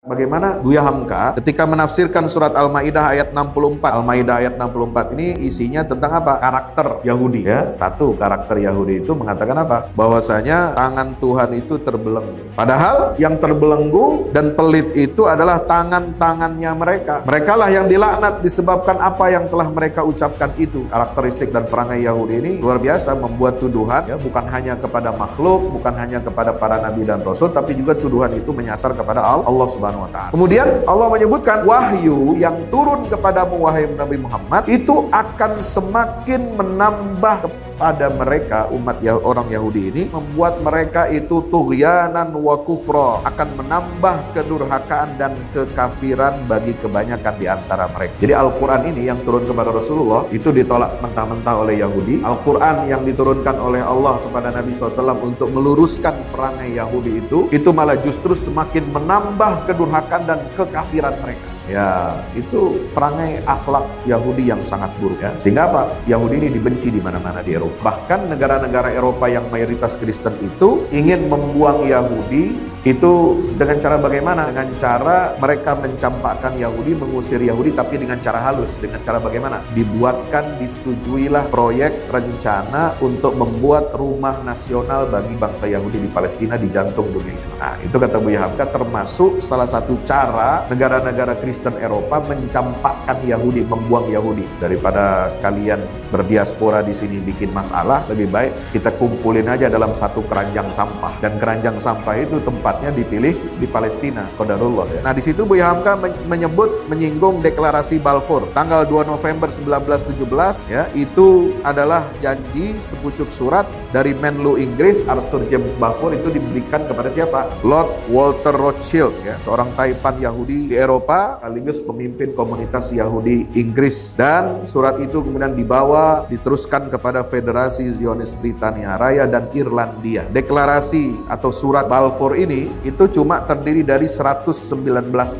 Bagaimana Buya Hamka ketika menafsirkan surat Al-Maidah ayat 64. Al-Maidah ayat 64 ini isinya tentang apa? Karakter Yahudi ya. Satu, karakter Yahudi itu mengatakan apa? Bahwasanya tangan Tuhan itu terbelenggu. Padahal yang terbelenggu dan pelit itu adalah tangan-tangannya mereka. Merekalah yang dilaknat disebabkan apa yang telah mereka ucapkan itu. Karakteristik dan perangai Yahudi ini luar biasa, membuat tuduhan ya, bukan hanya kepada makhluk, bukan hanya kepada para nabi dan rasul, tapi juga tuduhan itu menyasar kepada Allah Subhanahu wa ta'ala. Kemudian Allah menyebutkan wahyu yang turun kepadamu wahai Nabi Muhammad itu akan semakin menambah kepada mereka umat orang Yahudi ini, membuat mereka itu tughyanan wa kufra, akan menambah kedurhakaan dan kekafiran bagi kebanyakan di antara mereka. Jadi Al-Quran ini yang turun kepada Rasulullah itu ditolak mentah-mentah oleh Yahudi. Al-Quran yang diturunkan oleh Allah kepada Nabi SAW untuk meluruskan perangai Yahudi itu malah justru semakin menambah kedurhakaan dan kekafiran mereka. Ya, itu perangai akhlak Yahudi yang sangat buruk ya. Sehingga apa? Yahudi ini dibenci di mana-mana di Eropa. Bahkan negara-negara Eropa yang mayoritas Kristen itu ingin membuang Yahudi itu dengan cara bagaimana? Dengan cara mereka mencampakkan Yahudi, mengusir Yahudi, tapi dengan cara halus. Dengan cara bagaimana? Dibuatkan, disetujuilah proyek rencana untuk membuat rumah nasional bagi bangsa Yahudi di Palestina di jantung dunia Islam. Nah, itu kata Buya Hamka termasuk salah satu cara negara-negara Kristen Eropa mencampakkan Yahudi, membuang Yahudi. Daripada kalian berdiaspora di sini bikin masalah, lebih baik kita kumpulin aja dalam satu keranjang sampah. Dan keranjang sampah itu tempatnya dipilih di Palestina, qadarullah ya. Nah, di situ Buya Hamka menyinggung deklarasi Balfour tanggal 2 November 1917 ya, itu adalah janji sepucuk surat dari Menlu Inggris Arthur James Balfour, itu diberikan kepada siapa? Lord Walter Rothschild ya, seorang taipan Yahudi di Eropa sekaligus pemimpin komunitas Yahudi Inggris. Dan surat itu kemudian dibawa diteruskan kepada Federasi Zionis Britania Raya dan Irlandia. Deklarasi atau surat Balfour ini itu cuma terdiri dari 119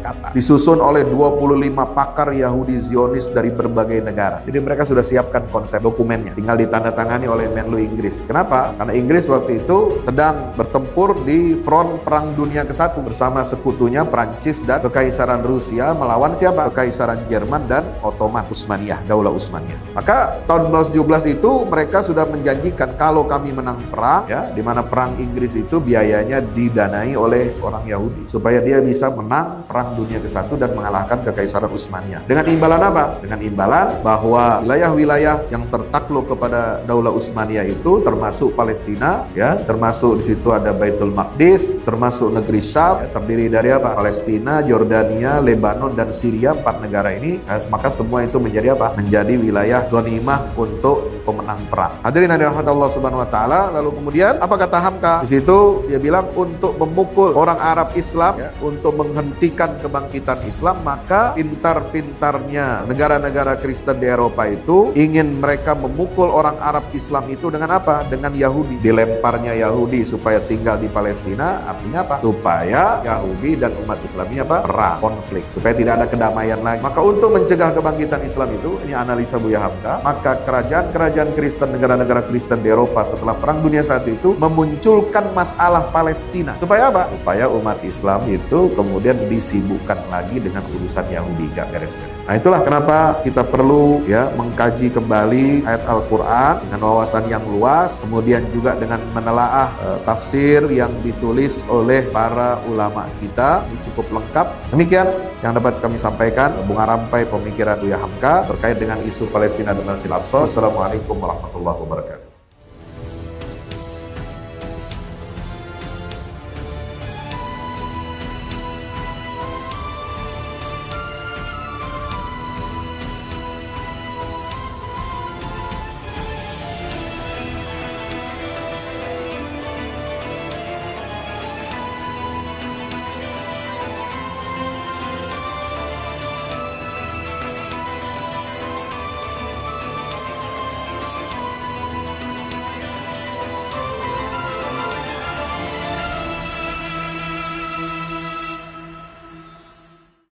kata, disusun oleh 25 pakar Yahudi Zionis dari berbagai negara. Jadi mereka sudah siapkan konsep dokumennya, tinggal ditandatangani oleh Menlu Inggris. Kenapa? Karena Inggris waktu itu sedang bertempur di front Perang Dunia ke-1 bersama sekutunya Prancis dan Kekaisaran Rusia melawan siapa? Kekaisaran Jerman dan Ottoman Utsmaniyah, Daulah Utsmaniyah. Maka tahun 1917 itu mereka sudah menjanjikan kalau kami menang perang ya, di mana perang Inggris itu biayanya didanai oleh orang Yahudi supaya dia bisa menang perang dunia ke-1 dan mengalahkan Kekaisaran Utsmaniyah. Dengan imbalan apa? Dengan imbalan bahwa wilayah-wilayah yang tertakluk kepada Daulah Utsmaniyah itu termasuk Palestina ya, termasuk di situ ada Baitul Maqdis, termasuk negeri Syam ya, terdiri dari apa? Palestina, Yordania, Lebanon dan Syria, 4 negara ini, maka semua itu menjadi apa? Menjadi wilayah ghanimah untuk pemenang perang. Hadirin yang dirahmati Allah Subhanahu wa taala. Lalu kemudian apa kata Hamka? Di situ dia bilang untuk memukul orang Arab Islam ya, untuk menghentikan kebangkitan Islam, maka pintar-pintarnya negara-negara Kristen di Eropa itu ingin mereka memukul orang Arab Islam itu dengan apa? Dengan Yahudi. Dilemparnya Yahudi supaya tinggal di Palestina, artinya apa? Supaya Yahudi dan umat Islam ini apa? Perang, konflik, supaya tidak ada kedamaian lagi. Maka untuk mencegah kebangkitan Islam itu, ini analisa Buya Hamka, maka kerajaan-kerajaan Kristen, negara-negara Kristen di Eropa setelah Perang Dunia I itu memunculkan masalah Palestina. Supaya apa? Supaya umat Islam itu kemudian disibukkan lagi dengan urusan Yahudi, gak beres-beres. Nah, itulah kenapa kita perlu ya mengkaji kembali ayat Al-Quran dengan wawasan yang luas, kemudian juga dengan menelaah tafsir yang ditulis oleh para ulama kita. Ini cukup lengkap. Demikian yang dapat kami sampaikan, bunga rampai pemikiran Buya Hamka terkait dengan isu Palestina dan Masjidil Aqsa. Assalamualaikum warahmatullahi wabarakatuh.